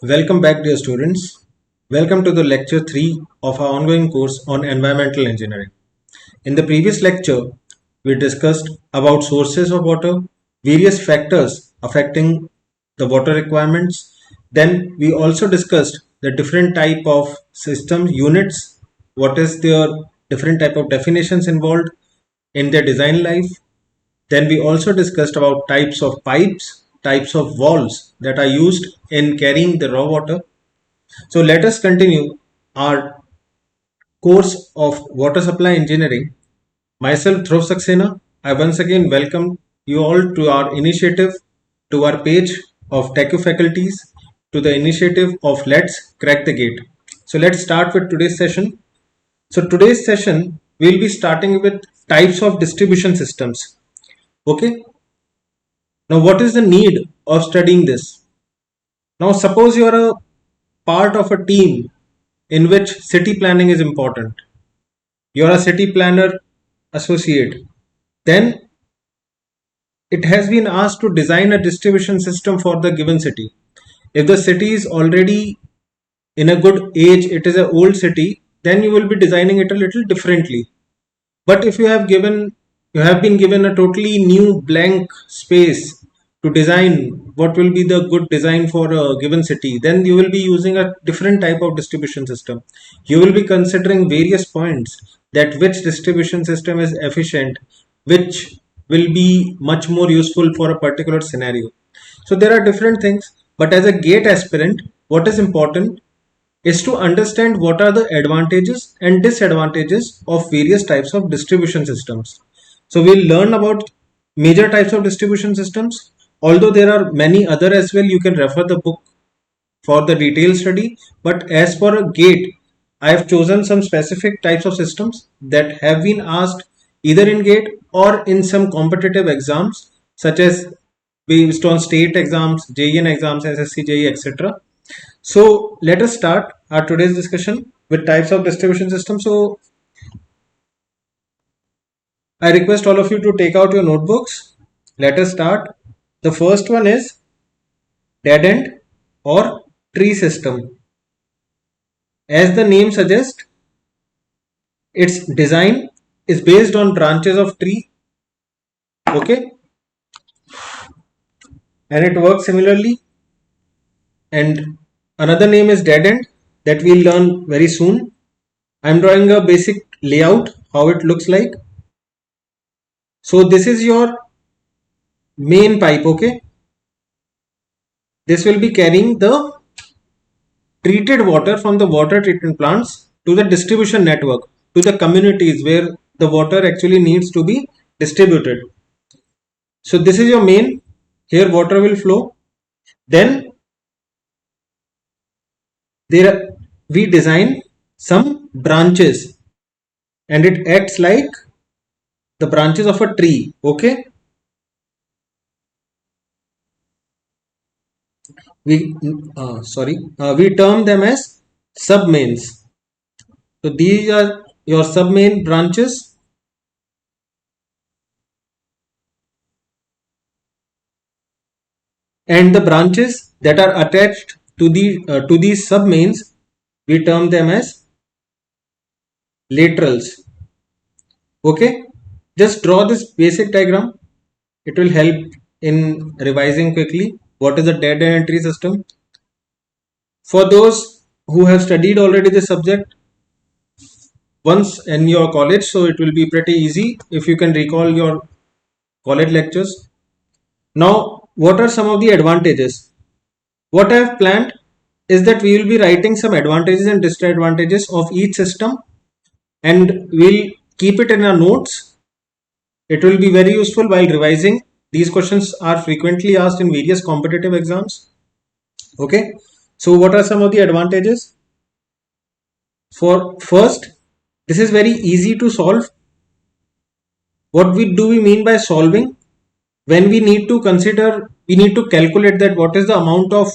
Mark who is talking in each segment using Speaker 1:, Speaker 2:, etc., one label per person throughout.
Speaker 1: Welcome back, dear students. Welcome to the lecture 3 of our ongoing course on environmental engineering. In the previous lecture, we discussed about sources of water, various factors affecting the water requirements. Then we also discussed the different type of systems, units, what is their different type of definitions involved in their design life. Then we also discussed about types of pipes, types of valves that are used in carrying the raw water. So let us continue our course of water supply engineering. Myself, Dhruv Saxena, I once again welcome you all to our initiative, to our page of TechU faculties, to the initiative of Let's Crack the Gate. So let's start with today's session. So today's session, we'll be starting with types of distribution systems. Okay. Now, what is the need of studying this? Now, suppose you are a part of a team in which city planning is important. You are a city planner associate. Then it has been asked to design a distribution system for the given city. If the city is already in a good age, it is an old city, then you will be designing it a little differently. But if you have been given a totally new blank space to design what will be the good design for a given city, then you will be using a different type of distribution system. You will be considering various points that which distribution system is efficient, which will be much more useful for a particular scenario. So there are different things, but as a gate aspirant, what is important is to understand what are the advantages and disadvantages of various types of distribution systems. So we'll learn about major types of distribution systems. Although there are many other as well, you can refer the book for the detailed study. But as for a gate, I have chosen some specific types of systems that have been asked either in gate or in some competitive exams, such as based on state exams, JEN exams, SSC, JE, etc. So let us start our today's discussion with types of distribution systems. So I request all of you to take out your notebooks. Let us start. The first one is dead end or tree system. As the name suggests, its design is based on branches of tree. Okay, and it works similarly. And another name is dead end that we'll learn very soon. I'm drawing a basic layout how it looks like. So this is your main pipe. Okay, this will be carrying the treated water from the water treatment plants to the distribution network, to the communities where the water actually needs to be distributed. So this is your main. Here water will flow. Then there we design some branches, and it acts like the branches of a tree. Okay, we term them as submains. So these are your submain branches, and the branches that are attached to these submains, we term them as laterals. Okay, just draw this basic diagram. It will help in revising quickly what is a dead end tree system. For those who have studied already the subject once in your college, so it will be pretty easy if you can recall your college lectures. Now, what are some of the advantages? What I have planned is that we will be writing some advantages and disadvantages of each system, and we'll keep it in our notes. It will be very useful while revising. These questions are frequently asked in various competitive exams. Okay, so what are some of the advantages? For first, this is very easy to solve. What do we mean by solving? When we need to consider, we need to calculate that what is the amount of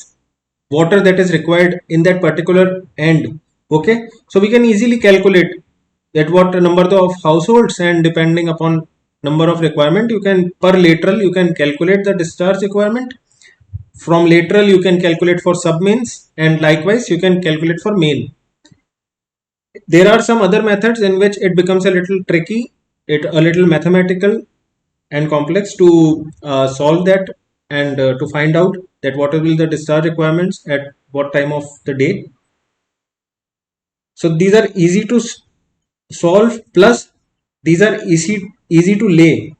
Speaker 1: water that is required in that particular end. Okay, so we can easily calculate that what number of households, and depending upon number of requirement, you can per lateral you can calculate the discharge requirement. From lateral you can calculate for submains, and likewise you can calculate for main. There are some other methods in which it becomes a little tricky, a little mathematical and complex to solve that, and to find out that what will be the discharge requirements at what time of the day. So these are easy to solve, plus these are easy to lay.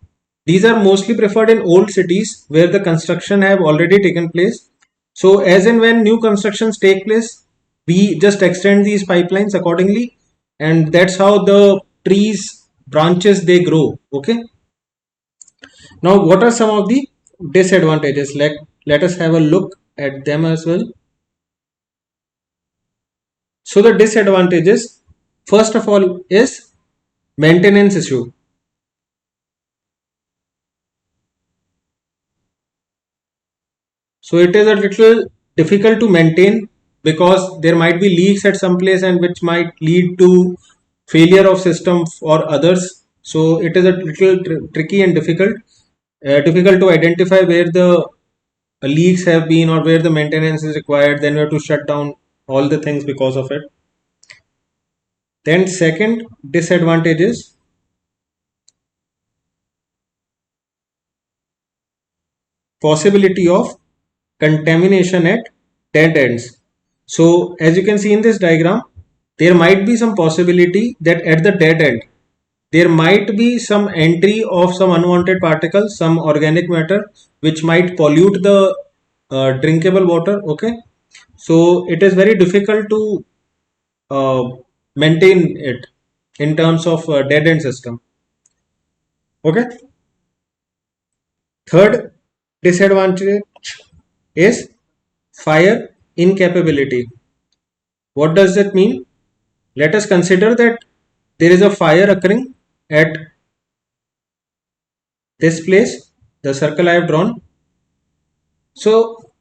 Speaker 1: These are mostly preferred in old cities where the construction have already taken place. So as and when new constructions take place, we just extend these pipelines accordingly, and that's how the trees branches they grow. Okay. Now what are some of the disadvantages? Let us have a look at them as well. So the disadvantages, first of all, is maintenance issue. So it is a little difficult to maintain because there might be leaks at some place, and which might lead to failure of system for others. So it is a little tricky and difficult to identify where the leaks have been or where the maintenance is required. Then we have to shut down all the things because of it. Then second disadvantage is possibility of contamination at dead ends. So as you can see in this diagram, there might be some possibility that at the dead end there might be some entry of some unwanted particles, some organic matter which might pollute the drinkable water. Okay, so it is very difficult to uh, maintain it in terms of dead end system. Okay, third disadvantage is fire incapability. What does that mean? Let us consider that there is a fire occurring at this place, the circle I have drawn. So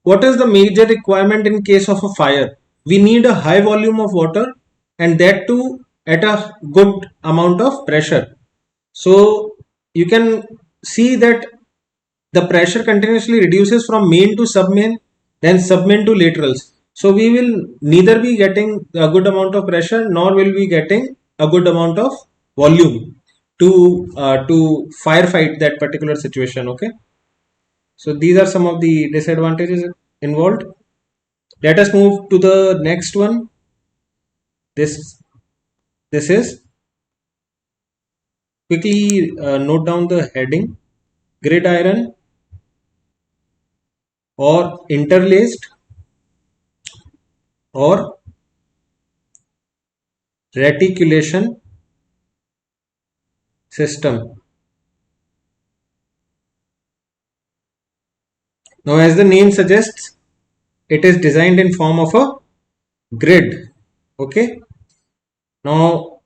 Speaker 1: what is the major requirement in case of a fire? We need a high volume of water, and that too at a good amount of pressure. So you can see that the pressure continuously reduces from main to submain, then submain to laterals. So we will neither be getting a good amount of pressure, nor will be getting a good amount of volume to firefight that particular situation. Okay, so these are some of the disadvantages involved. Let us move to the next one. This is, quickly note down the heading: gridiron or interlaced or reticulation system. Now as the name suggests, it is designed in form of a grid. Okay, now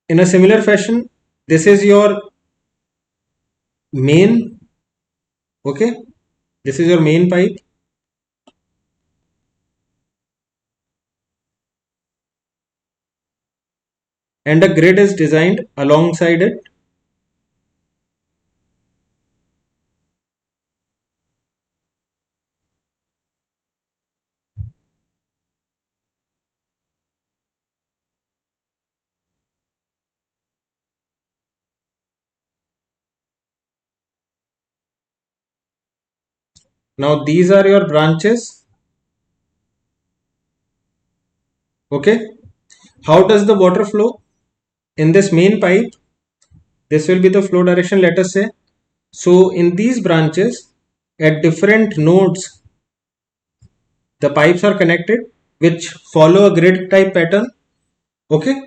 Speaker 1: in a similar fashion, this is your main. Okay, this is your main pipe, and a grid is designed alongside it. Now these are your branches. Okay, how does the water flow? In this main pipe, this will be the flow direction, let us say. So in these branches, at different nodes, the pipes are connected which follow a grid type pattern. Okay,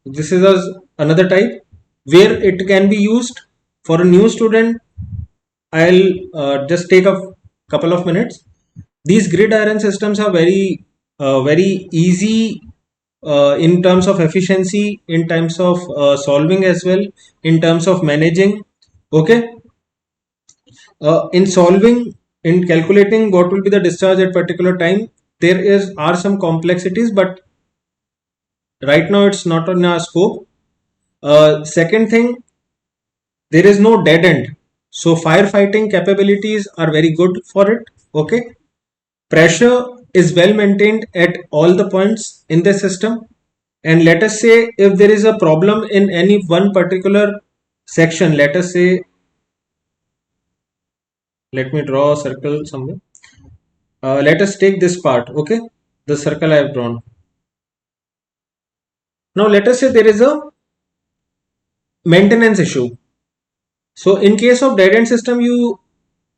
Speaker 1: this is another type where it can be used for a new student. I'll just take a couple of minutes. These grid iron systems are very easy in terms of efficiency, in terms of solving as well, in terms of managing. Okay, in solving, in calculating what will be the discharge at particular time, there are some complexities, but right now it's not on our scope. Second thing, there is no dead end. So firefighting capabilities are very good for it. Okay. Pressure is well maintained at all the points in the system. And let us say if there is a problem in any one particular section, let us say, let me draw a circle somewhere. Let us take this part, okay, the circle I have drawn. Now let us say there is a maintenance issue. So in case of dead end system, you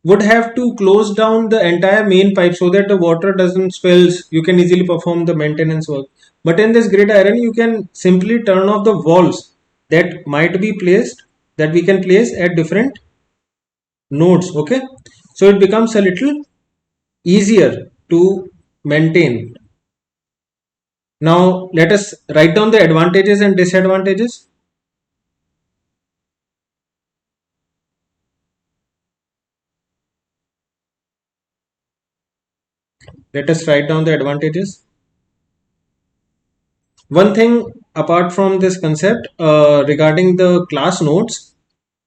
Speaker 1: would have to close down the entire main pipe so that the water doesn't spills. You can easily perform the maintenance work. But in this grid iron, you can simply turn off the valves that might be placed, that we can place at different nodes. Okay, so it becomes a little easier to maintain. Now let us write down the advantages and disadvantages. Let us write down the advantages. One thing apart from this concept regarding the class notes,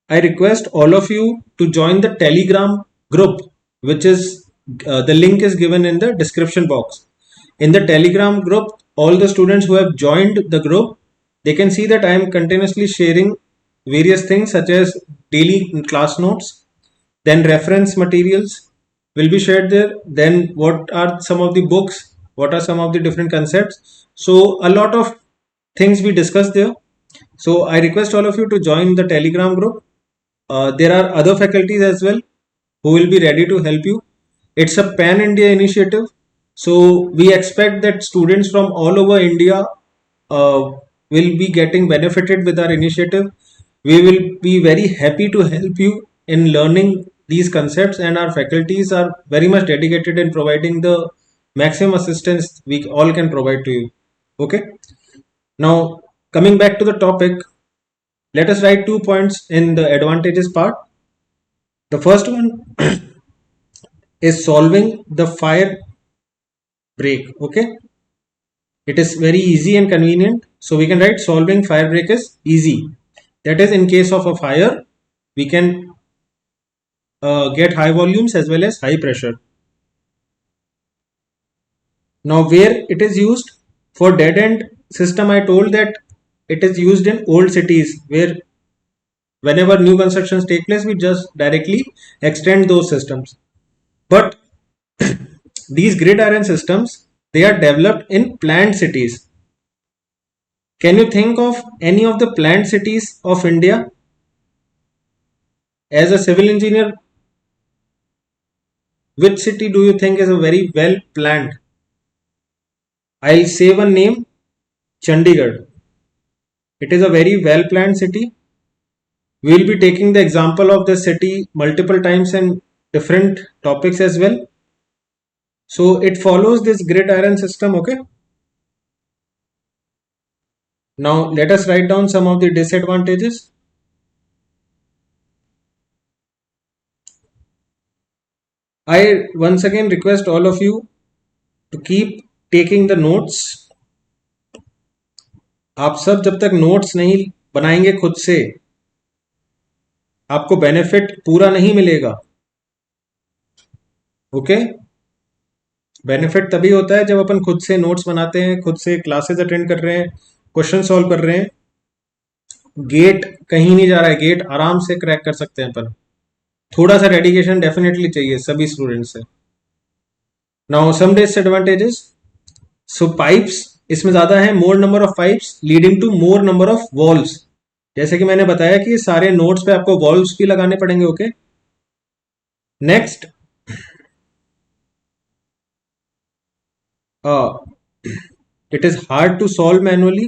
Speaker 1: I request all of you to join the Telegram group, which is the link is given in the description box. In the Telegram group, all the students who have joined the group, they can see that I am continuously sharing various things such as daily class notes, then reference materials will be shared there. Then what are some of the books? What are some of the different concepts? So a lot of things we discussed there. So I request all of you to join the Telegram group. There are other faculties as well who will be ready to help you. It's a pan India initiative. So we expect that students from all over India will be getting benefited with our initiative. We will be very happy to help you in learning these concepts, and our faculties are very much dedicated in providing the maximum assistance we all can provide to you. Okay. Now coming back to the topic, let us write 2 points in the advantages part. The first one is solving the fire break. Okay, it is very easy and convenient, so we can write solving fire break is easy. That is, in case of a fire, we can get high volumes as well as high pressure. Now where it is used for dead end system, I told that it is used in old cities where whenever new constructions take place, we just directly extend those systems. But these grid iron systems, they are developed in planned cities. Can you think of any of the planned cities of India? As a civil engineer, which city do you think is a very well planned? I'll say one name, Chandigarh. It is a very well planned city. We will be taking the example of the city multiple times and different topics as well. So it follows this grid iron system. Okay. Now let us write down some of the disadvantages. I once again request all of you to keep taking the notes. आप सब जब तक notes नहीं बनाएंगे खुद से, आपको benefit पूरा नहीं मिलेगा. ओके, बेनिफिट तभी होता है जब अपन खुद से नोट्स बनाते हैं, खुद से क्लासेस अटेंड कर रहे हैं, क्वेश्चन सॉल्व कर रहे हैं. गेट कहीं नहीं जा रहा है, गेट आराम से क्रैक कर सकते हैं अपन. थोड़ा सा डेडिकेशन डेफिनेटली चाहिए सभी स्टूडेंट्स से. Now some disadvantages. So pipes इसमें ज्यादा है, more number of pipes leading to more number of walls. जैसे कि मैंने बताया कि सारे नोड्स पे आपको वॉल्स भी लगाने पड़ेंगे. Okay, next, it is hard to solve manually.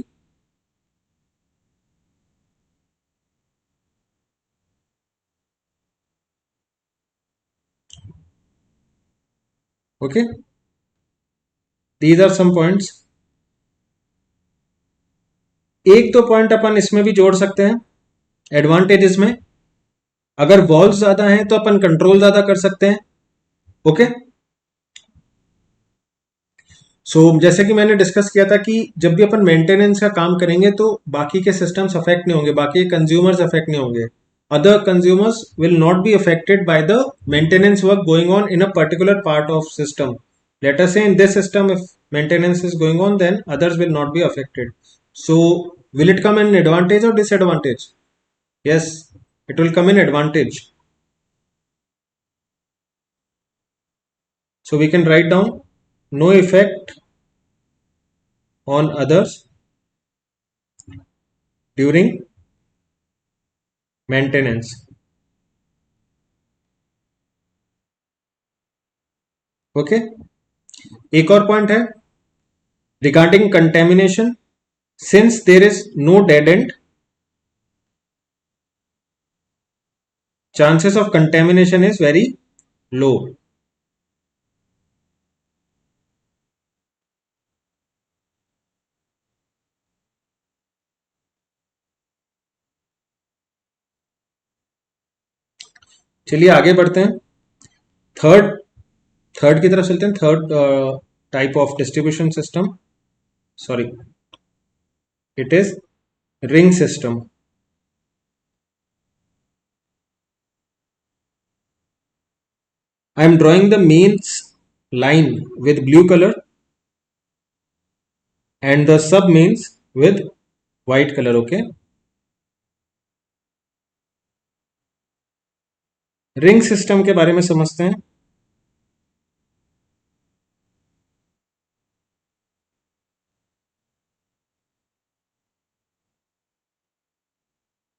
Speaker 1: Okay, these are some points. एक तो पॉइंट अपन इसमें भी जोड़ सकते हैं एडवांटेजेस में. अगर वॉल्स ज्यादा हैं तो अपन कंट्रोल ज्यादा कर सकते हैं. ओके, सो जैसे कि मैंने डिस्कस किया था कि जब भी अपन मेंटेनेंस का काम करेंगे तो बाकी के सिस्टम्स अफेक्ट नहीं होंगे, बाकी के कंज्यूमर्स अफेक्ट नहीं होंगे. other consumers will not be affected by the maintenance work going on in a particular part of system. Let us say in this system, if maintenance is going on, then others will not be affected. So will it come in advantage or disadvantage? Yes, it will come in advantage. So we can write down no effect on others during maintenance. Okay, एक और point है regarding contamination. Since there is no dead end, chances of contamination is very low. चलिए आगे बढ़ते हैं. Third third की तरफ चलते हैं. Third type of distribution system, sorry, it is ring system. I am drawing the mains line with blue color and the sub mains with white color. Okay, ring system के बारे में समझते हैं.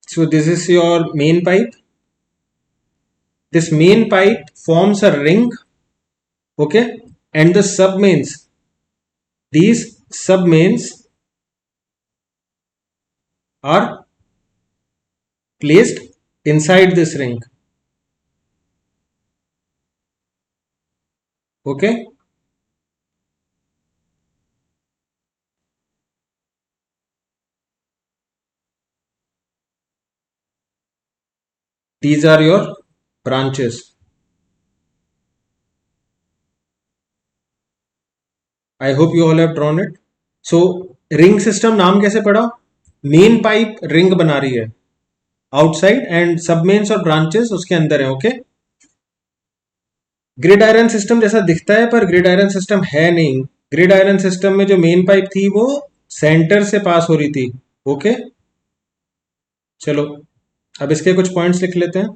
Speaker 1: So this is your main pipe. This main pipe forms a ring, okay, and the sub mains, these sub mains are placed inside this ring. Okay, these are your branches. I hope you all have drawn it. So ring system नाम कैसे पड़ा? Main pipe ring बना रही है outside and सब mains और branches उसके अंदर है. ओके, ग्रिड आयरन सिस्टम जैसा दिखता है पर ग्रिड आयरन सिस्टम है नहीं. ग्रिड आयरन सिस्टम में जो मेन पाइप थी वो सेंटर से पास हो रही थी. ओके, चलो अब इसके कुछ पॉइंट्स लिख लेते हैं.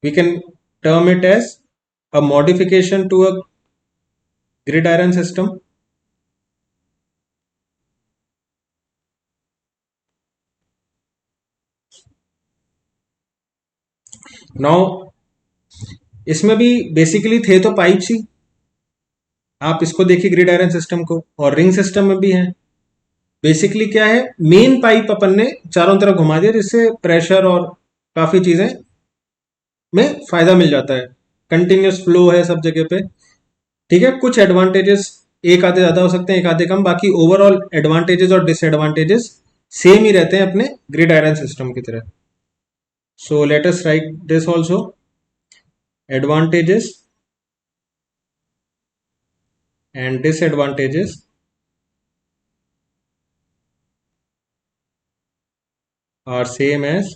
Speaker 1: We can term it as a modification to a gridiron system. Now इसमें भी बेसिकली थे तो पाइप्स ही. आप इसको देखिए ग्रिड आयरन सिस्टम को, और रिंग सिस्टम में भी है. बेसिकली क्या है, मेन पाइप अपन ने चारों तरफ घुमा दिया जिससे प्रेशर और काफी चीजें में फायदा मिल जाता है. कंटिन्यूस फ्लो है सब जगह पे. ठीक है, कुछ एडवांटेजेस एक आधे ज्यादा हो सकते हैं, एक आधे कम. बाकी ओवरऑल एडवांटेजेस और डिसएडवांटेजेस सेम ही रहते हैं अपने ग्रिड आयरन सिस्टम की तरह. सो let us right this also. Advantages and disadvantages are same as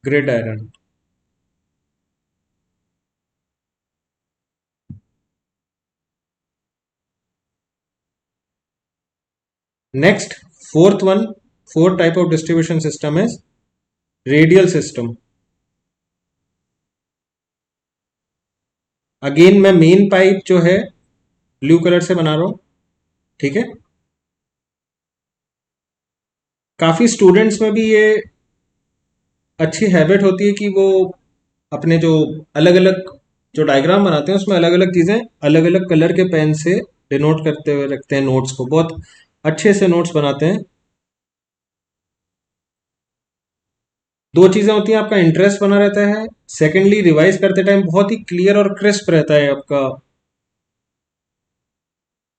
Speaker 1: grid iron. Next, fourth type of distribution system is radial system. Again मैं मेन पाइप जो है blue colour से बना रहा हूं. ठीक है, काफी स्टूडेंट्स में भी ये अच्छी हैबिट होती है कि वो अपने जो अलग अलग जो डायग्राम बनाते हैं उसमें अलग अलग चीजें अलग अलग कलर के पेन से डिनोट करते हुए रखते हैं. नोट्स को बहुत अच्छे से नोट्स बनाते हैं. दो चीजें होती हैं, आपका इंटरेस्ट बना रहता है. सेकेंडली, रिवाइज करते टाइम बहुत ही क्लियर और क्रिस्प रहता है आपका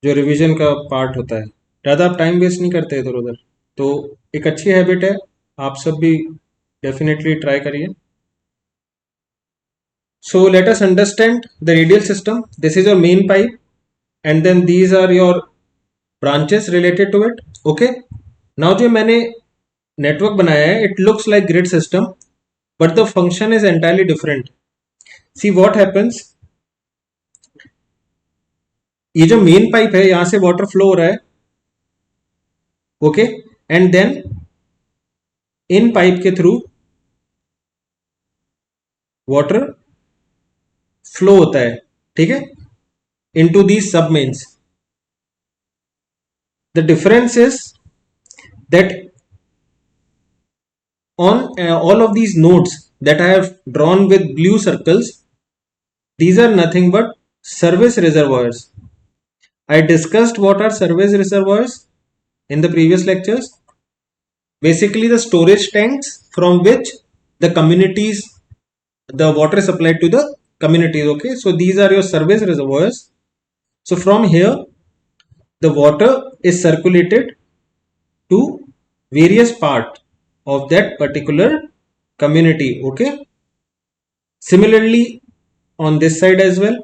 Speaker 1: जो रिवीजन का पार्ट होता है. ज़्यादा आप टाइम वेस्ट नहीं करते इधर उधर. तो एक अच्छी हैबिट है, आप सब भी डेफिनेटली ट्राई करिए. So let us understand the radial system. This is your main pipe and then these are your branches related to it. Okay, now जो मैंने नेटवर्क बनाया है, it looks like grid system but the function is entirely different. See what happens, ये जो main pipe है यहां से water flow हो रहा है, okay, and then in pipe के थ्रू वाटर फ्लो होता है, ठीक है, into these sub mains. The difference is that on all of these nodes that I have drawn with blue circles, these are nothing but service reservoirs. I discussed what are service reservoirs in the previous lectures. Basically the storage tanks from which the communities, the water is supplied to the communities. Okay, so these are your service reservoirs. So from here the water is circulated to various part of that particular community. Okay, similarly on this side as well,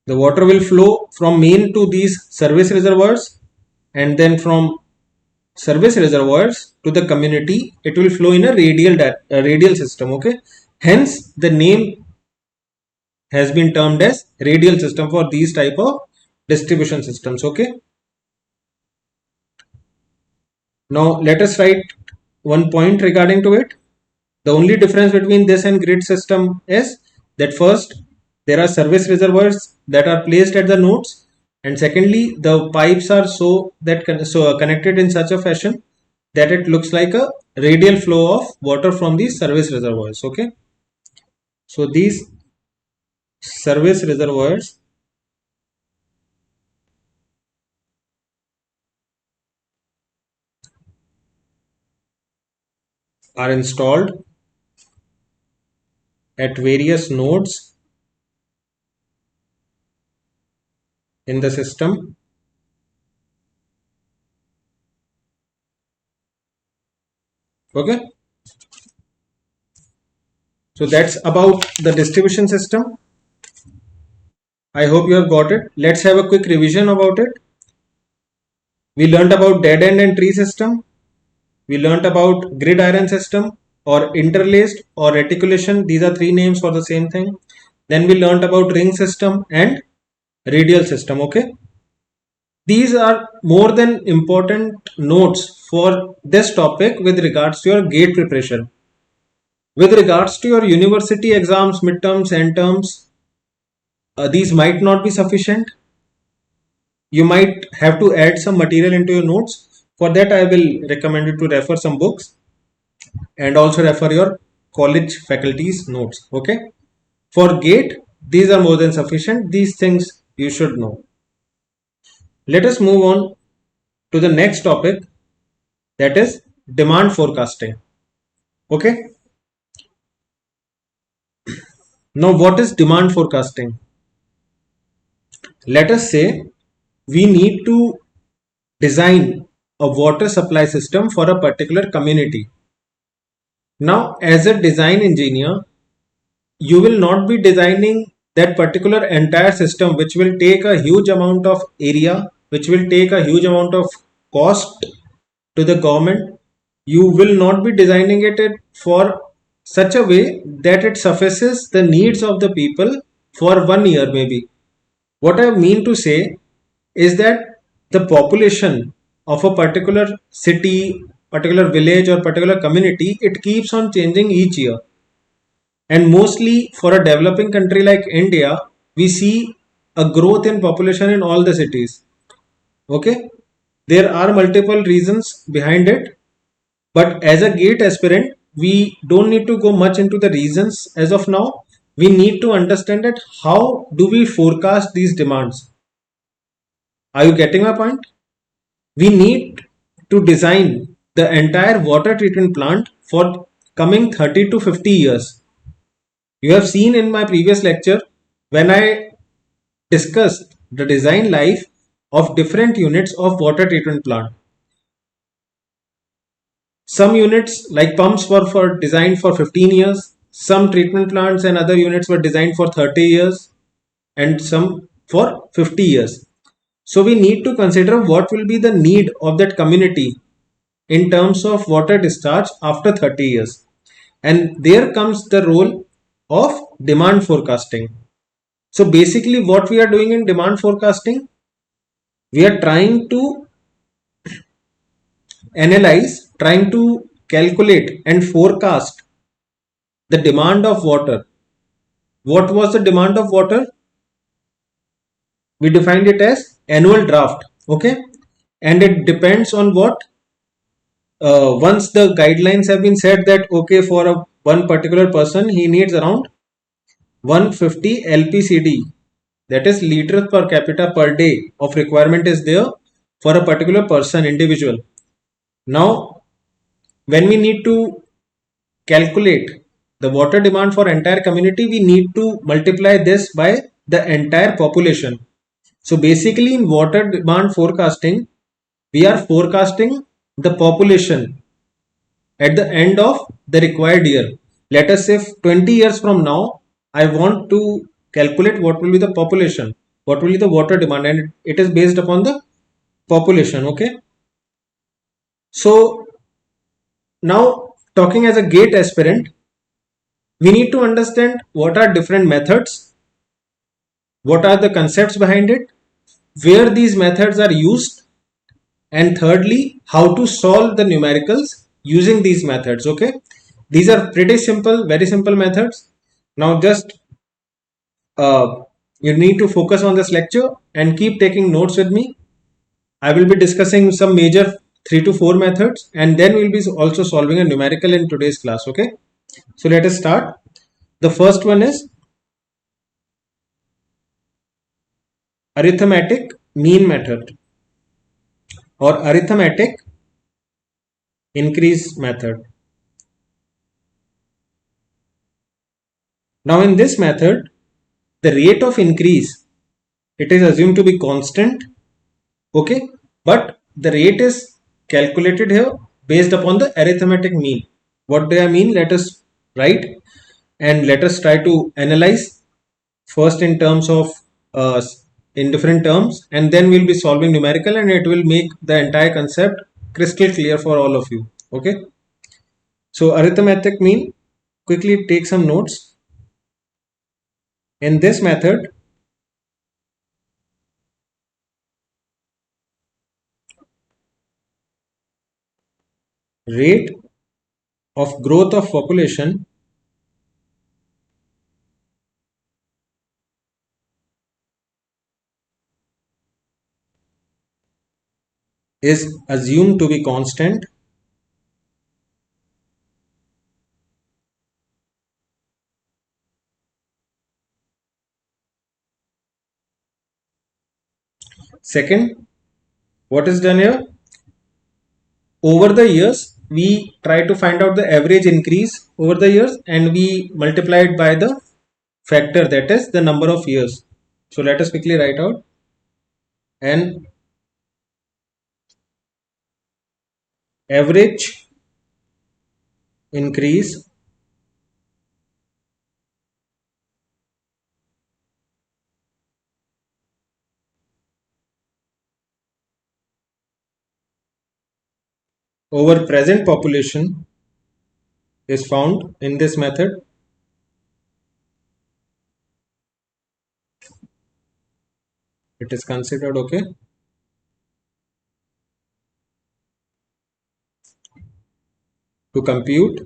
Speaker 1: the water will flow from main to these service reservoirs, and then from service reservoirs to the community it will flow in a radial system. Okay, hence the name has been termed as radial system for these type of distribution systems. Okay, now let us write one point regarding to it. The only difference between this and grid system is that first there are service reservoirs that are placed at the nodes, and secondly the pipes are connected in such a fashion that it looks like a radial flow of water from these service reservoirs. Okay, so these service reservoirs are installed at various nodes in the system. Okay, so that's about the distribution system. I hope you have got it. Let's have a quick revision about it. We learned about dead end and tree system. We learned about grid iron system or interlaced or reticulation. These are three names for the same thing. Then we learned about ring system and radial system. Okay, these are more than important notes for this topic with regards to your gate preparation. With regards to your university exams, midterms, end terms, these might not be sufficient. You might have to add some material into your notes. For that I will recommend you to refer some books and also refer your college faculty's notes. Okay, for gate these are more than sufficient. These things you should know. Let us move on to the next topic, that is demand forecasting. Okay, now what is demand forecasting? Let us say we need to design a water supply system for a particular community. Now as a design engineer, you will not be designing that particular entire system, which will take a huge amount of area, which will take a huge amount of cost to the government. You will not be designing it for such a way that it suffices the needs of the people for 1 year maybe. What I mean to say is that the population of a particular city, particular village or particular community, it keeps on changing each year. And mostly for a developing country like India, we see a growth in population in all the cities. Okay, there are multiple reasons behind it, but as a GATE aspirant, we don't need to go much into the reasons as of now. We need to understand that how do we forecast these demands. Are you getting my point? We need to design the entire water treatment plant for coming 30 to 50 years. You have seen in my previous lecture when I discussed the design life of different units of water treatment plant. Some units like pumps were designed for 15 years. Some treatment plants and other units were designed for 30 years. and some for 50 years. So we need to consider what will be the need of that community in terms of water discharge after 30 years. And there comes the role of demand forecasting. So basically what we are doing in demand forecasting, we are trying to analyze, trying to calculate and forecast the demand of water. What was the demand of water? We defined it as annual draft. Okay. And it depends on what? Once the guidelines have been set that okay, for one particular person he needs around 150 LPCD, that is liters per capita per day of requirement is there for a particular person, individual. Now when we need to calculate the water demand for entire community, we need to multiply this by the entire population. So basically in water demand forecasting, we are forecasting the population at the end of the required year. Let us say 20 years from now, I want to calculate what will be the population, what will be the water demand, and it is based upon the population. Okay. So now talking as a GATE aspirant, we need to understand what are different methods, what are the concepts behind it, where these methods are used, and thirdly, how to solve the numericals using these methods. Okay, these are pretty simple, very simple methods. Now just you need to focus on this lecture and keep taking notes with me. I will be discussing some major 3 to 4 methods, and then we'll be also solving a numerical in today's class. Okay, so let us start. The first one is arithmetic mean method or arithmetic increase method. Now in this method, the rate of increase, it is assumed to be constant. Okay, but the rate is calculated here based upon the arithmetic mean. What do I mean? Let us write and let us try to analyze first in terms of in different terms, and then we'll be solving numerical, and it will make the entire concept crystal clear for all of you. Okay, so arithmetic mean, quickly take some notes. In this method, rate of growth of population is assumed to be constant. Second, what is done here? Over the years, we try to find out the average increase over the years, and we multiply it by the factor, that is the number of years. So let us quickly write out an average increase over present population is found in this method. It is considered okay. To compute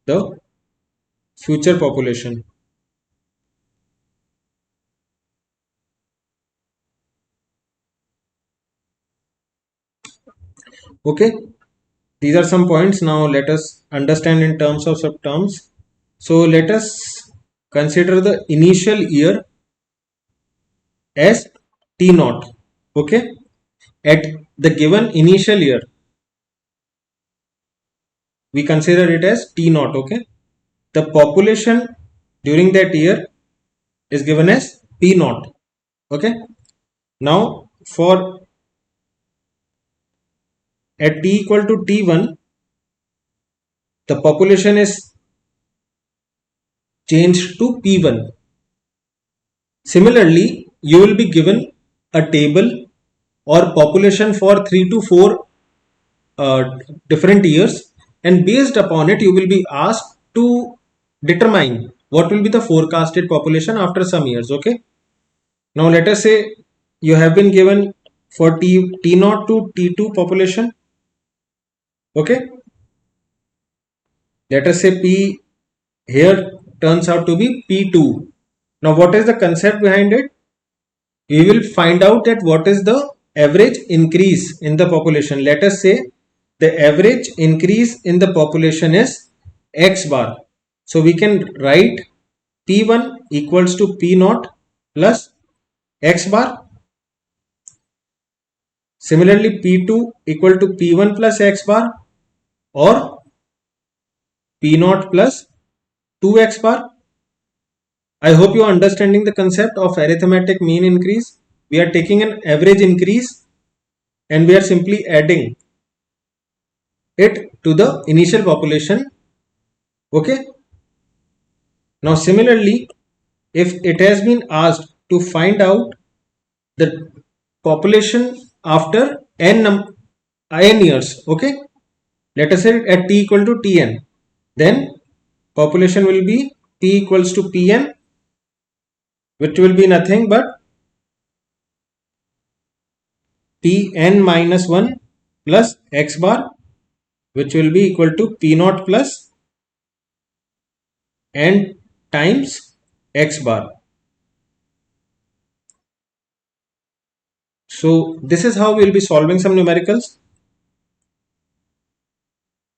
Speaker 1: the future population. Okay, these are some points. Now let us understand in terms of subterms. So let us consider the initial year as T naught. Okay, at the given initial year, we consider it as T naught. Okay, the population during that year is given as P naught. Okay, now for at T equal to T1, the population is changed to P1. Similarly, you will be given a table or population for 3 to 4 different years, and based upon it you will be asked to determine what will be the forecasted population after some years. Okay, now let us say you have been given for T0 to T2 population. Okay, let us say P here turns out to be P2. Now what is the concept behind it? We will find out that what is the average increase in the population. Let us say the average increase in the population is X bar. So we can write P1 equals to P0 plus X bar. Similarly, P2 equal to P1 plus X bar or P0 plus 2X bar. I hope you are understanding the concept of arithmetic mean increase. We are taking an average increase and we are simply adding it to the initial population. Okay. Now similarly, if it has been asked to find out the population after n years, okay, let us say at t equal to tn, then population will be p equals to pn, which will be nothing but pn minus 1 plus x bar, which will be equal to p0 plus n times x bar. So this is how we will be solving some numericals.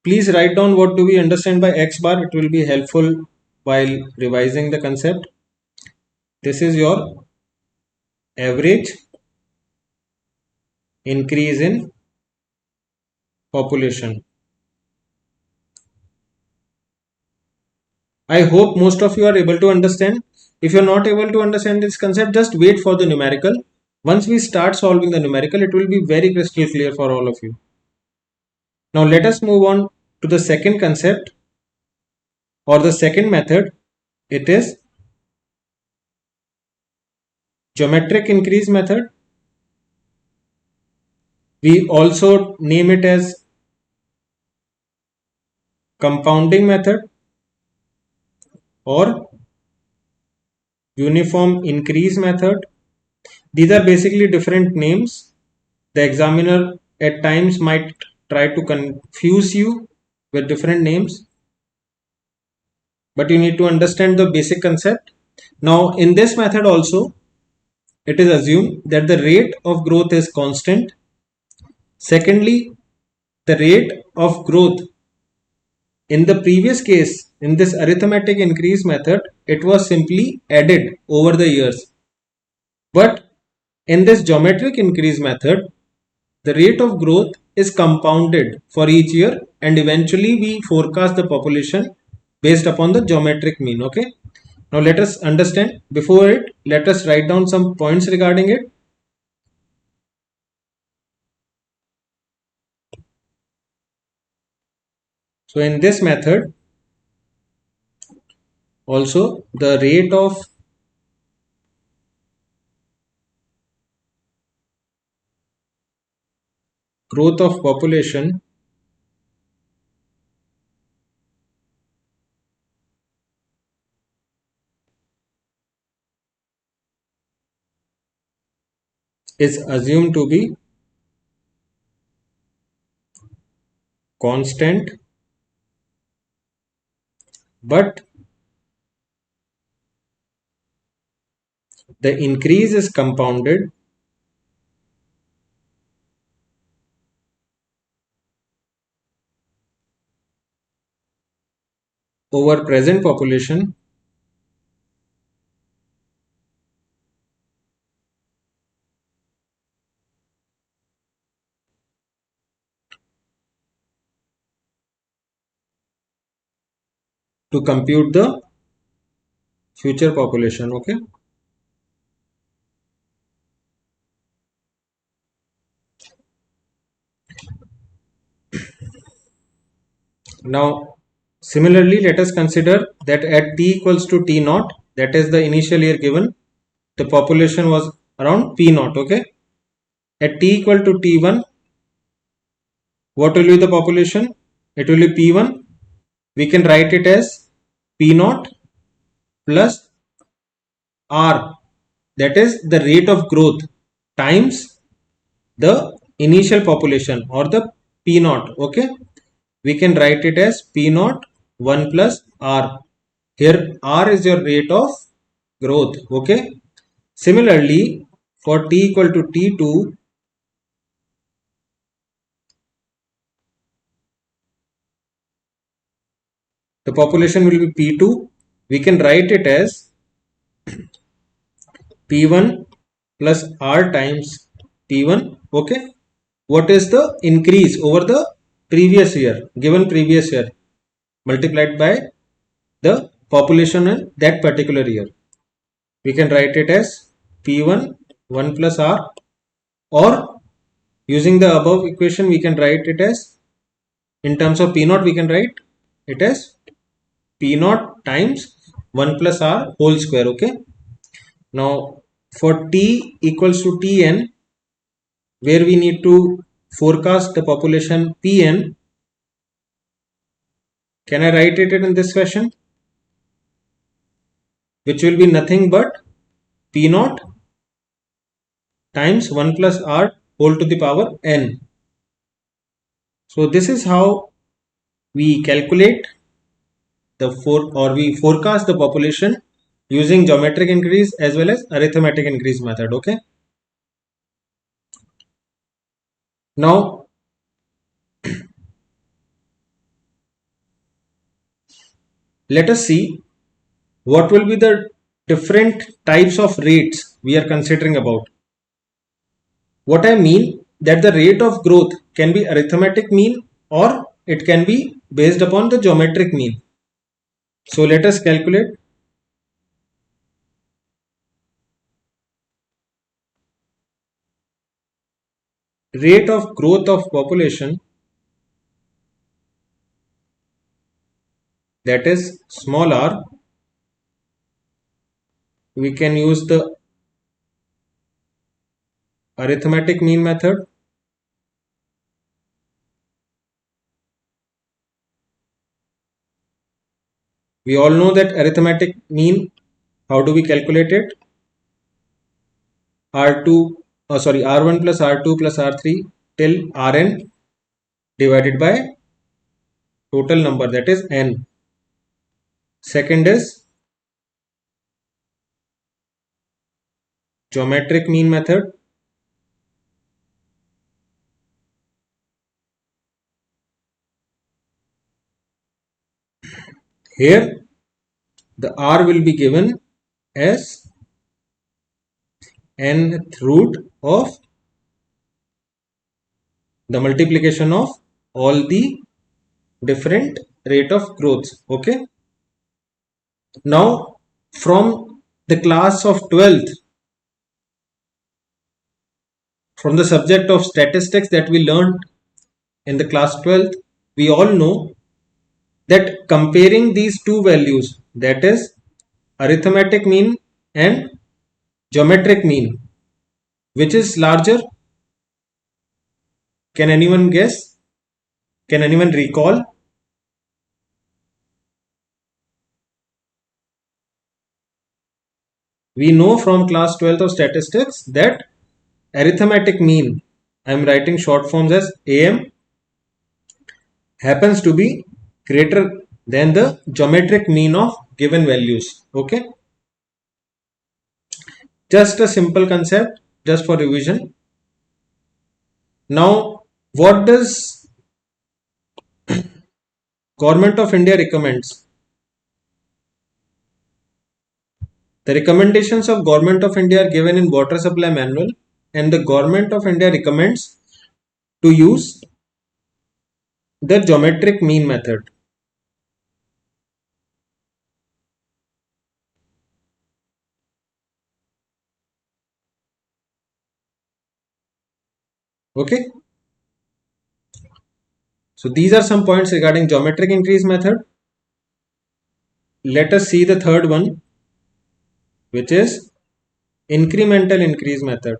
Speaker 1: Please write down what do we understand by x bar. It will be helpful while revising the concept. This is your average increase in population. I hope most of you are able to understand. If you are not able to understand this concept, just wait for the numerical. Once we start solving the numerical, it will be very crystal clear for all of you. Now let us move on to the second concept or the second method. It is geometric increase method. We also name it as compounding method or uniform increase method. These are basically different names. The examiner at times might try to confuse you with different names, but you need to understand the basic concept. Now in this method also, it is assumed that the rate of growth is constant. Secondly, the rate of growth in the previous case, in this arithmetic increase method, it was simply added over the years. But in this geometric increase method, the rate of growth is compounded for each year and eventually we forecast the population based upon the geometric mean. Okay. Now let us understand. Before it, let us write down some points regarding it. So in this method, also the rate of growth of population is assumed to be constant, but the increase is compounded over present population to compute the future population. Okay. Now similarly, let us consider that at t equals to t naught, that is the initial year given, the population was around P naught. Okay, at t equal to T1, what will be the population? It will be P1. We can write it as P naught plus R, that is the rate of growth, times the initial population or the P naught. Okay, we can write it as P naught 1 plus R. Here R is your rate of growth. Okay, similarly for t equal to T2, the population will be P2. We can write it as P1 plus R times P1. Okay, what is the increase over the previous year, given previous year, multiplied by the population in that particular year? We can write it as P1 1 plus R, or using the above equation we can write it as, in terms of P naught, we can write it as P naught times 1 plus R whole square. Okay, now for t equals to Tn, where we need to forecast the population Pn, can I write it in this fashion, which will be nothing but P naught times 1 plus R whole to the power n. So this is how we calculate we forecast the population using geometric increase as well as arithmetic increase method. Okay, now let us see what will be the different types of rates we are considering about. What I mean, that the rate of growth can be arithmetic mean or it can be based upon the geometric mean. So let us calculate. Rate of growth of population, that is small r, we can use the arithmetic mean method. We all know that arithmetic mean, how do we calculate it? R1 plus R2 plus R3 till Rn divided by total number, that is n. Second is geometric mean method. Here the R will be given as nth root of the multiplication of all the different rate of growth. Okay, now from the class of 12th, from the subject of statistics that we learned in the class 12th, we all know that comparing these two values, that is arithmetic mean and geometric mean, which is larger? Can anyone guess? Can anyone recall? We know from class 12th of statistics that arithmetic mean, I am writing short forms as AM, happens to be greater than the geometric mean of given values. Okay, just a simple concept, just for revision. Now what does Government of India recommends? The recommendations of Government of India are given in Water Supply Manual, and the Government of India recommends to use the geometric mean method. Okay, so these are some points regarding geometric increase method. Let us see the third one, which is incremental increase method.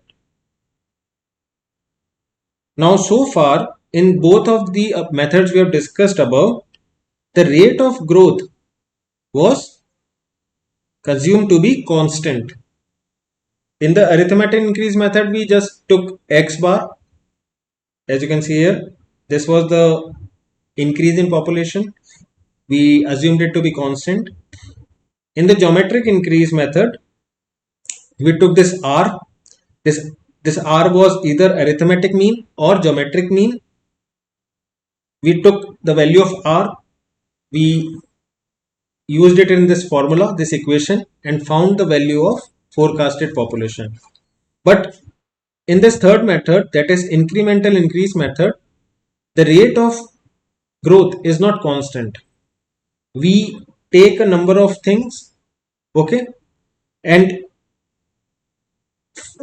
Speaker 1: Now, so far in both of the methods we have discussed above, the rate of growth was consumed to be constant. In the arithmetic increase method, we just took x bar. As you can see here, this was the increase in population. We assumed it to be constant. In the geometric increase method, we took this r. This r was either arithmetic mean or geometric mean. We took the value of r, we used it in this formula, this equation, and found the value of forecasted population. But in this third method, that is incremental increase method, the rate of growth is not constant. We take a number of things, okay, and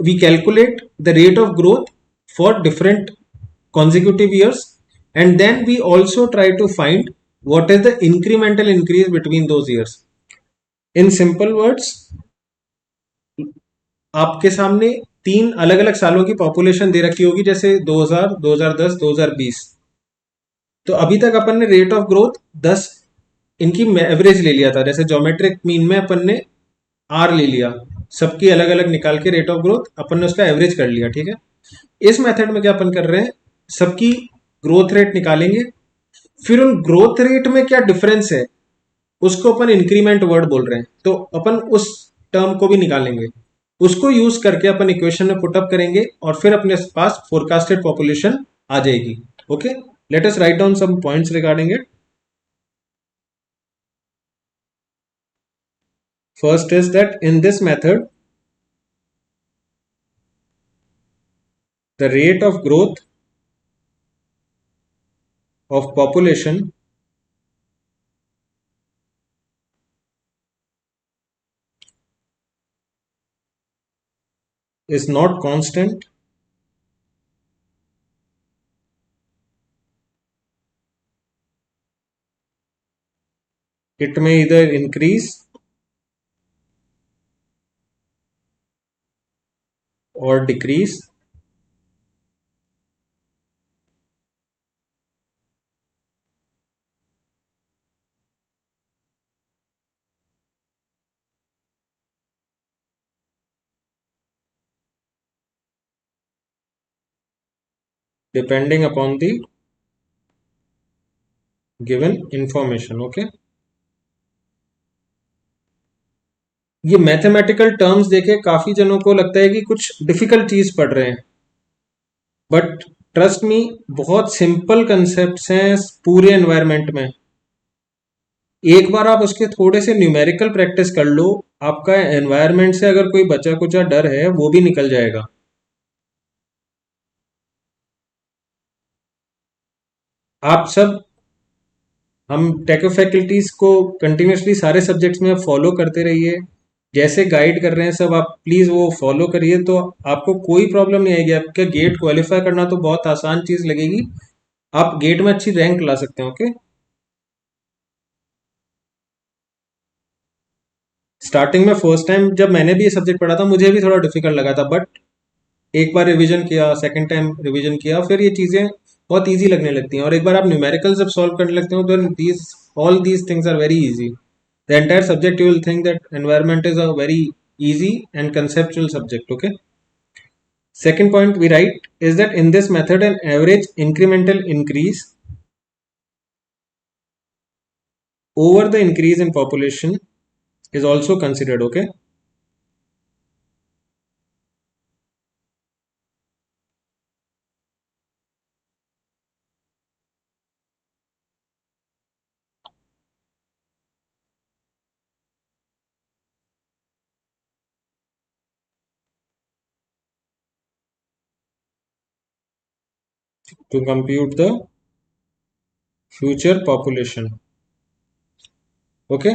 Speaker 1: we calculate the rate of growth for different consecutive years, and then we also try to find what is the incremental increase between those years. In simple words, आपके सामने तीन अलग अलग सालों की population दे रखी होगी, जैसे 2000, 2010, 2020. तो अभी तक अपन ने रेट ऑफ ग्रोथ 10 इनकी एवरेज ले लिया था. जैसे ज्योमेट्रिक मीन में अपन ने आर ले लिया, सबकी अलग अलग निकाल के रेट ऑफ ग्रोथ अपन ने उसका एवरेज कर लिया. ठीक है. इस मेथड में क्या अपन कर रहे हैं, सबकी ग्रोथ रेट निकालेंगे, फिर उन ग्रोथ रेट में क्या डिफरेंस है उसको अपन इंक्रीमेंट वर्ड बोल रहे हैं, तो अपन उस टर्म को भी निकालेंगे. उसको यूज करके अपन इक्वेशन में पुटअप करेंगे और फिर अपने पास फोरकास्टेड पॉपुलेशन आ जाएगी. Okay, let us write down some points regarding it. First is that in this method, the rate of growth of population is not constant. It may either increase or decrease depending upon the given information. Okay, ये mathematical terms देखे काफी जनों को लगता है कि कुछ difficult चीज पढ़ रहे हैं, बट ट्रस्ट मी, बहुत सिंपल कंसेप्ट्स हैं पूरे एनवायरनमेंट में. एक बार आप उसके थोड़े से न्यूमेरिकल प्रैक्टिस कर लो, आपका एनवायरनमेंट से अगर कोई बचा कुचा डर है वो भी निकल जाएगा. आप सब, हम टेको फैकल्टीज को कंटिन्यूसली सारे सब्जेक्ट्स में फॉलो करते रहिए, जैसे गाइड कर रहे हैं सब आप प्लीज वो फॉलो करिए, तो आपको कोई प्रॉब्लम नहीं आएगी. आपका गेट क्वालिफाई करना तो बहुत आसान चीज लगेगी, आप गेट में अच्छी रैंक ला सकते हैं. ओके, स्टार्टिंग में फर्स्ट टाइम जब मैंने भी ये सब्जेक्ट पढ़ा था मुझे भी थोड़ा डिफिकल्ट लगा था, बट एक बार रिवीजन किया, सेकंड टाइम रिवीजन किया, फिर ये चीजें बहुत इजी लगने लगती हैं. और एक बार आप न्यूमेरिकल जब सॉल्व करने लगते हो तो these all these things are very easy. The entire subject you will think that environment is a very easy and conceptual subject. Okay, second point we write is that in this method an average incremental increase over the increase in population is also considered. Okay, to compute the future population. Okay,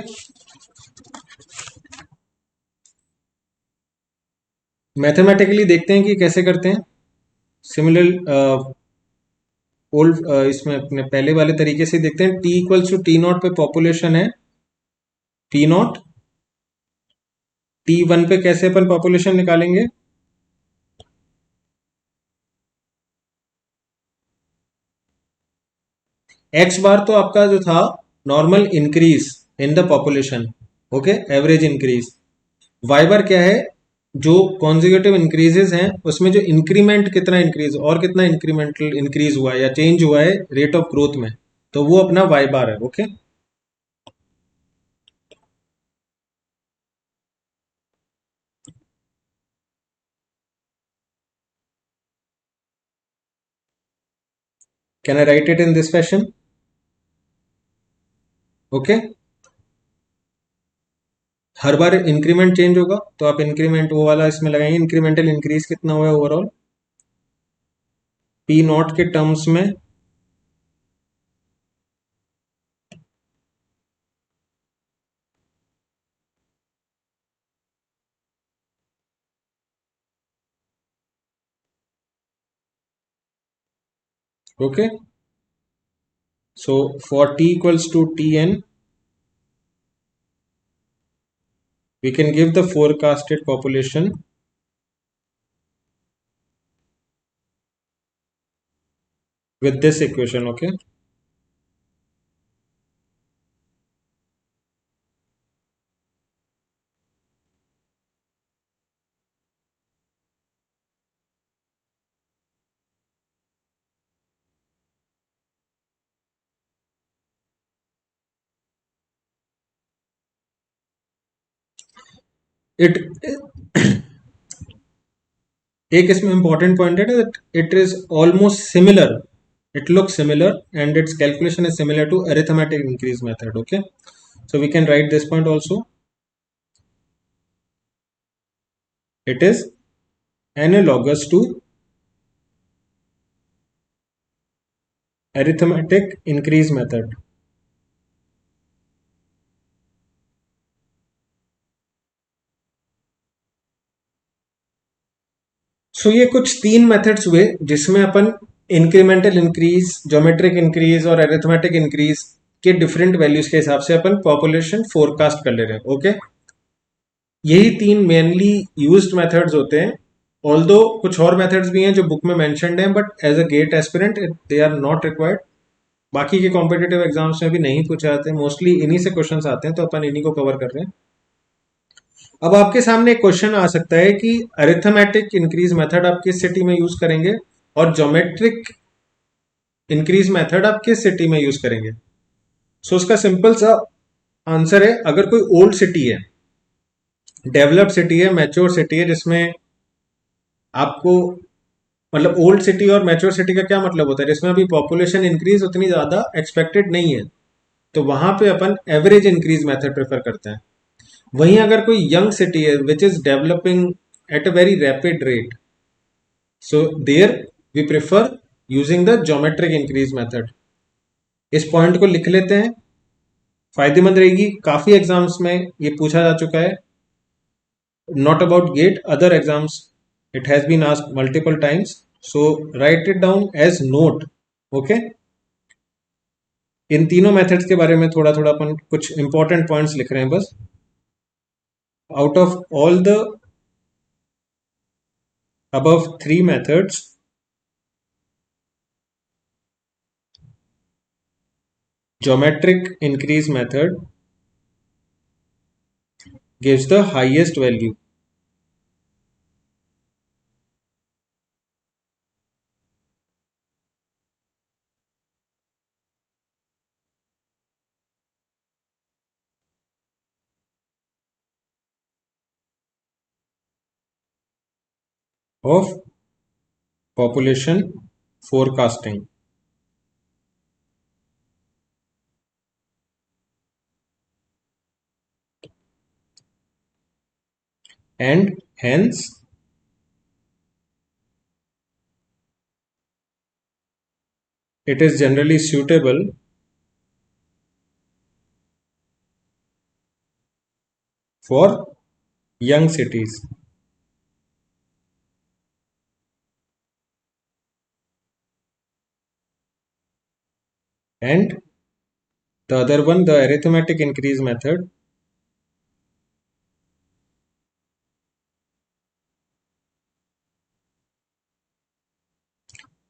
Speaker 1: mathematically देखते हैं कि कैसे करते हैं. Similar old इसमें अपने पहले वाले तरीके से देखते हैं. T equals to T naught पे पॉपुलेशन है टी नॉट, T1 पे कैसे अपन पॉपुलेशन निकालेंगे? एक्स बार तो आपका जो था normal increase in the population, okay, average increase. Y bar क्या है? जो कॉन्जिक्यूटिव इंक्रीजेस हैं उसमें जो इंक्रीमेंट कितना इंक्रीज और कितना इंक्रीमेंटल इंक्रीज हुआ है या चेंज हुआ है रेट ऑफ ग्रोथ में, तो वो अपना वाई बार है, okay. Can I right it in this fashion? Okay. Her bar increment change होगा तो आप इंक्रीमेंट वो वाला इसमें लगाएंगे, इंक्रीमेंटल इंक्रीज कितना हुआ है ओवरऑल पी नॉट के टर्म्स में। Okay, so for t equals to tn, we can give the forecasted population with this equation, okay. it एक इसमें इंपॉर्टेंट पॉइंट है that it is almost similar, it looks similar and its calculation is similar to arithmetic increase method, okay. So we can write this point also, it is analogous to arithmetic increase method. सो ये कुछ तीन methods हुए जिसमें अपन incremental increase, geometric increase और arithmetic increase के different values के हिसाब से अपन पॉपुलेशन फोरकास्ट कर ले रहे हैं, ओके। यही तीन मेनली यूज्ड मेथड्स होते हैं, ऑल्दो कुछ और मेथड्स भी हैं जो बुक में मेंशन्ड हैं, but as a GATE aspirant they are not required. बाकी के कॉम्पिटेटिव एग्जाम्स में भी नहीं पूछे जाते हैं, मोस्टली इन्हीं से क्वेश्चंस आते हैं, तो अपन इन्हीं को कवर कर रहे हैं। अब आपके सामने एक क्वेश्चन आ सकता है कि अरिथमेटिक इंक्रीज मेथड आप किस सिटी में यूज करेंगे और ज्योमेट्रिक इंक्रीज मेथड आप किस सिटी में यूज करेंगे। सो उसका सिंपल सा आंसर है, अगर कोई ओल्ड सिटी है, डेवलप्ड सिटी है, मैच्योर सिटी है, जिसमें आपको मतलब ओल्ड सिटी और मैच्योर सिटी का क्या मतलब होता है, जिसमें अभी पॉपुलेशन इंक्रीज उतनी ज्यादा एक्सपेक्टेड नहीं है, तो वहां पे अपन एवरेज इंक्रीज मेथड प्रेफर करते हैं। वहीं अगर कोई यंग सिटी है which is developing at a very rapid rate, so there we prefer using the geometric increase method. इस पॉइंट को लिख लेते हैं, फायदेमंद रहेगी, काफी एग्जाम्स में ये पूछा जा चुका है। Not about GATE, other exams it has been asked multiple times, so write it down as note, okay. इन तीनों मेथड्स के बारे में थोड़ा थोड़ा अपन कुछ इंपॉर्टेंट पॉइंट्स लिख रहे हैं बस। Out of all the above three methods, geometric increase method gives the highest value of population forecasting, and hence it is generally suitable for young cities. And the other one, the arithmetic increase method,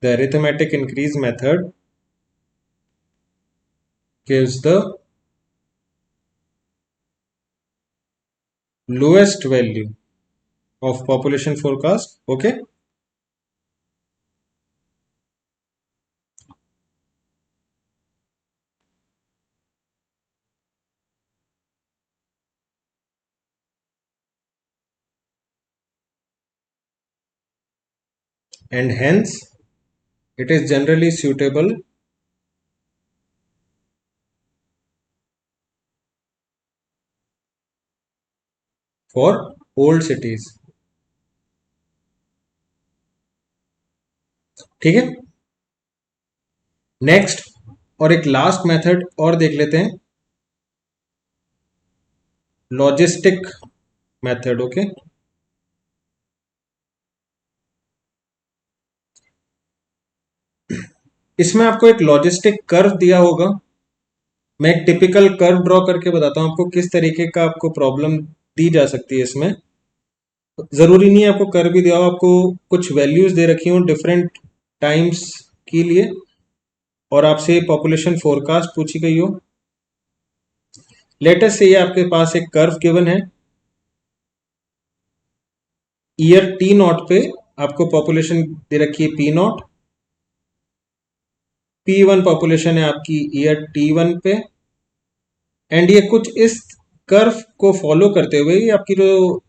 Speaker 1: The arithmetic increase method gives the lowest value of population forecast. Okay. And hence it is generally suitable for old cities. ठीक है. Next और एक last method और देख लेते हैं, logistic method. Okay. इसमें आपको एक लॉजिस्टिक कर्व दिया होगा. मैं एक टिपिकल कर्व ड्रॉ करके बताता हूं आपको किस तरीके का आपको प्रॉब्लम दी जा सकती है. इसमें जरूरी नहीं है आपको कर्व भी दिया हो, आपको कुछ वैल्यूज दे रखी हो डिफरेंट टाइम्स के लिए और आपसे पॉपुलेशन फोरकास्ट पूछी गई हो. लेटेस्ट से ये आपके पास एक कर्व गिवन है. ईयर टी नॉट पे आपको पॉपुलेशन दे रखी है पी नॉट. P1 पॉपुलेशन है आपकी ईयर T1 पे. एंड ये कुछ इस कर्व को फॉलो करते हुए ये आपकी जो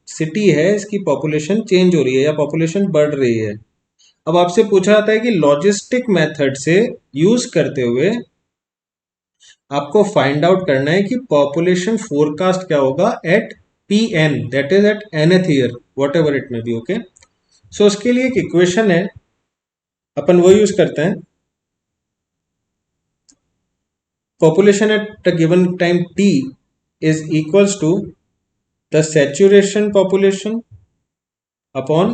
Speaker 1: सिटी है इसकी पॉपुलेशन चेंज हो रही है या पॉपुलेशन बढ़ रही है. अब आपसे पूछा जाता है कि लॉजिस्टिक मेथड से यूज करते हुए आपको फाइंड आउट करना है कि पॉपुलेशन फोरकास्ट क्या होगा at Pn, that is at nth year, whatever it may be. Okay. So उसके लिए एक इक्वेशन है, अपन वो यूज करते हैं. Population at a given time t is equals to the saturation population upon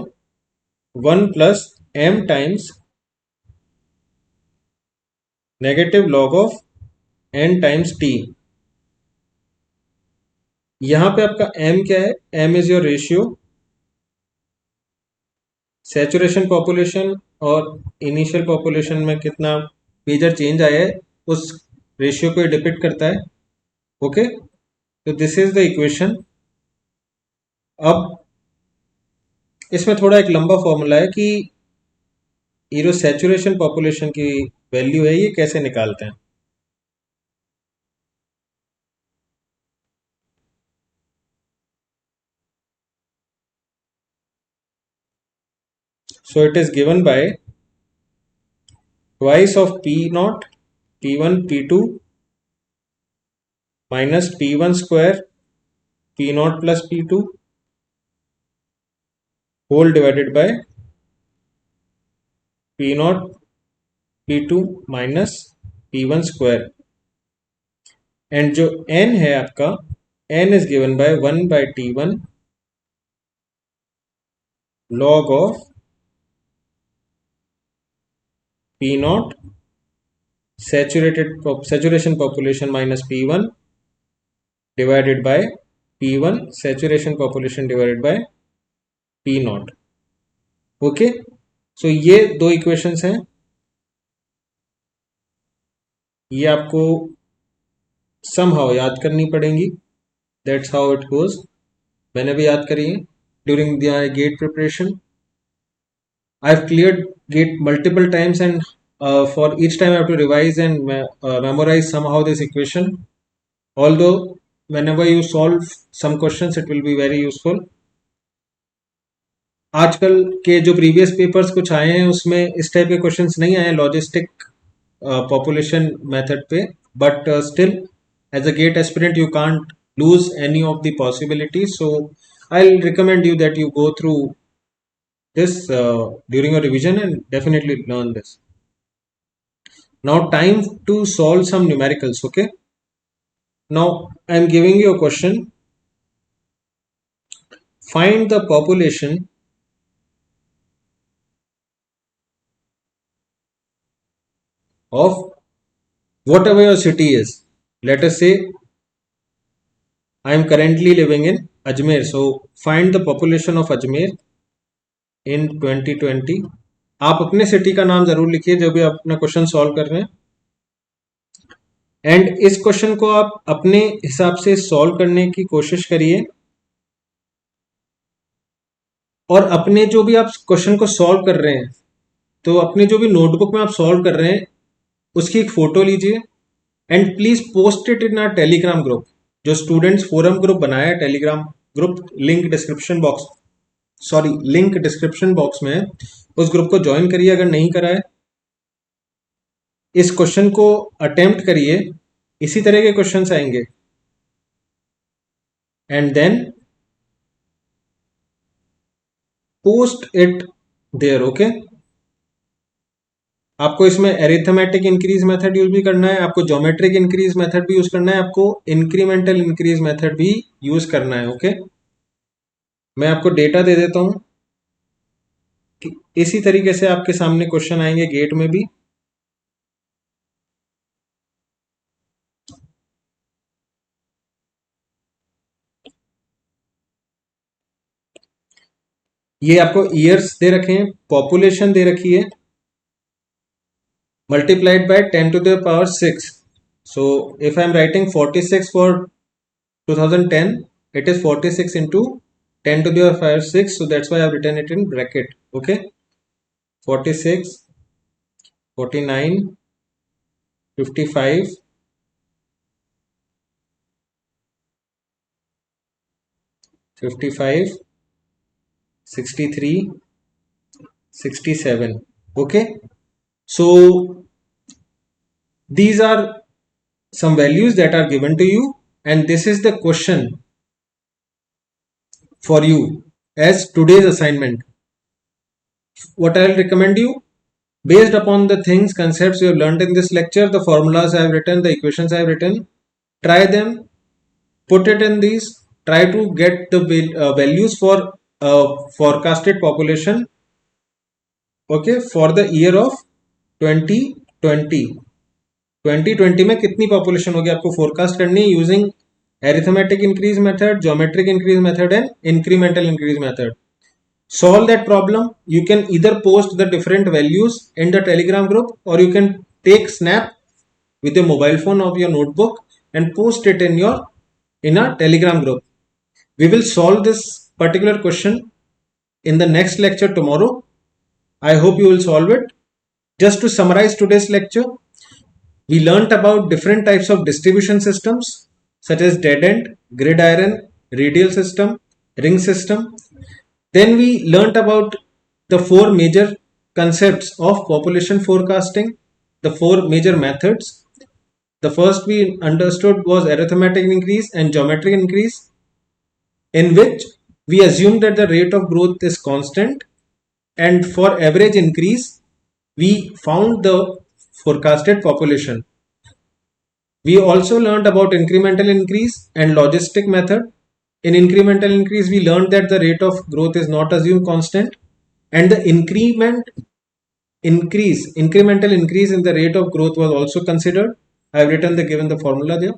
Speaker 1: 1 plus m times negative log of n times t. यहां पे आपका m क्या है? m is your ratio. Saturation population और इनिशियल पॉपुलेशन में कितना major change आया है उस रेशियो को डिपिक्ट करता है. ओके. तो दिस इज द इक्वेशन. अब इसमें थोड़ा एक लंबा फॉर्मूला है कि ये जो सैचुरेशन पॉपुलेशन की वैल्यू है ये कैसे निकालते हैं. So it is given by twice of P naught, P1, P2 minus P1 square, P naught plus P2 whole divided by P naught, P2 minus P1 square. And जो n है आपका n is given by 1 by T1 log of P naught saturation population minus P1 divided by P1 saturation population divided by P naught. Okay. So ये दो equations हैं, ये आपको somehow याद करनी पड़ेंगी. That's how it goes. मैंने भी याद करी है during the GATE preparation. I have cleared GATE multiple times and for each time I have to revise and memorize somehow this equation. Although whenever you solve some questions it will be very useful. आजकल के जो previous papers कुछ आए हैं उसमें इस type के questions नहीं आए लॉजिस्टिक पॉपुलेशन मेथड पे. But still as a GATE aspirant you can't lose any of the possibilities. So I'll recommend you that you go through this during your revision and definitely learn this. Now time to solve some numericals. Okay. Now I am giving you a question. Find the population of whatever your city is. Let us say I am currently living in Ajmer. So find the population of Ajmer in 2020. आप अपने city का नाम जरूर लिखिए जो भी आप अपना क्वेश्चन सॉल्व कर रहे हैं, एंड इस क्वेश्चन को आप अपने हिसाब से सॉल्व करने की कोशिश करिए, और अपने जो भी आप क्वेश्चन को सॉल्व कर रहे हैं, तो अपने जो भी नोटबुक में आप सॉल्व कर रहे हैं उसकी एक फोटो लीजिए, and please post it in our Telegram group. जो स्टूडेंट्स फोरम ग्रुप बनाया है Telegram group, link description box में है, उस ग्रुप को ज्वाइन करिए अगर नहीं करा है। इस क्वेश्चन को अटेम्प्ट करिए, इसी तरह के क्वेश्चंस आएंगे, and then post it there. Okay, आपको इसमें एरिथमेटिक इंक्रीज मेथड यूज भी करना है, आपको ज्योमेट्रिक इंक्रीज मेथड भी यूज करना है, आपको इंक्रीमेंटल इंक्रीज मेथड भी यूज करना है। ओके, मैं आपको डेटा दे देता हूं कि इसी तरीके से आपके सामने क्वेश्चन आएंगे गेट में भी। ये आपको ईयर्स दे रखे हैं, पॉपुलेशन दे रखी है, multiplied by 10 to the power 6. So if I am writing 46 for 2010, it is 46 into 10 to the power 6. So that's why I have written it in bracket. Okay, 46, 49, 55, 55, 63, 67. Okay, so these are some values that are given to you, and this is the question for you as today's assignment. What I'll recommend you, based upon the things, concepts you have learned in this lecture, the formulas I have written, the equations I have written, try them, put it in these, try to get the values for forecasted population, okay, for the year of 2020. 2020 में कितनी population होगी आपको forecast करनी है using arithmetic increase method, geometric increase method and incremental increase method. Solve that problem. You can either post the different values in the Telegram group, or you can take snap with your mobile phone of your notebook and post it in a Telegram group. We will solve this particular question in the next lecture tomorrow. I hope you will solve it. Just to summarize today's lecture, we learnt about different types of distribution systems such as dead end, gridiron, radial system, ring system. Then we learnt about the four major concepts of population forecasting, the four major methods. The first we understood was arithmetic increase and geometric increase, in which we assume that the rate of growth is constant, and for average increase we found the forecasted population. We also learned about incremental increase and logistic method. In incremental increase, we learned that the rate of growth is not assumed constant, and the incremental increase in the rate of growth was also considered. I have written the given the formula there.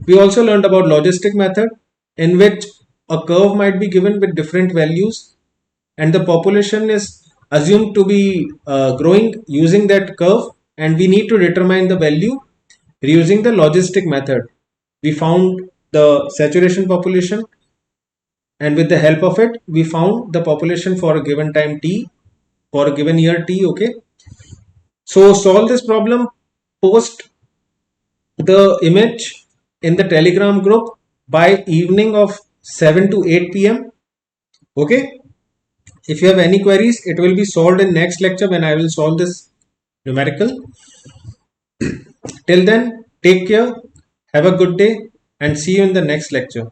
Speaker 1: We also learned about logistic method, in which a curve might be given with different values, and the population is assumed to be growing using that curve, and we need to determine the value using the logistic method. We found the saturation population, and with the help of it we found the population for a given time t, for a given year t. Okay, so solve this problem, post the image in the Telegram group by evening of 7 to 8 p.m. Okay, if you have any queries, it will be solved in next lecture when I will solve this numerical. Till then, take care, have a good day, and see you in the next lecture.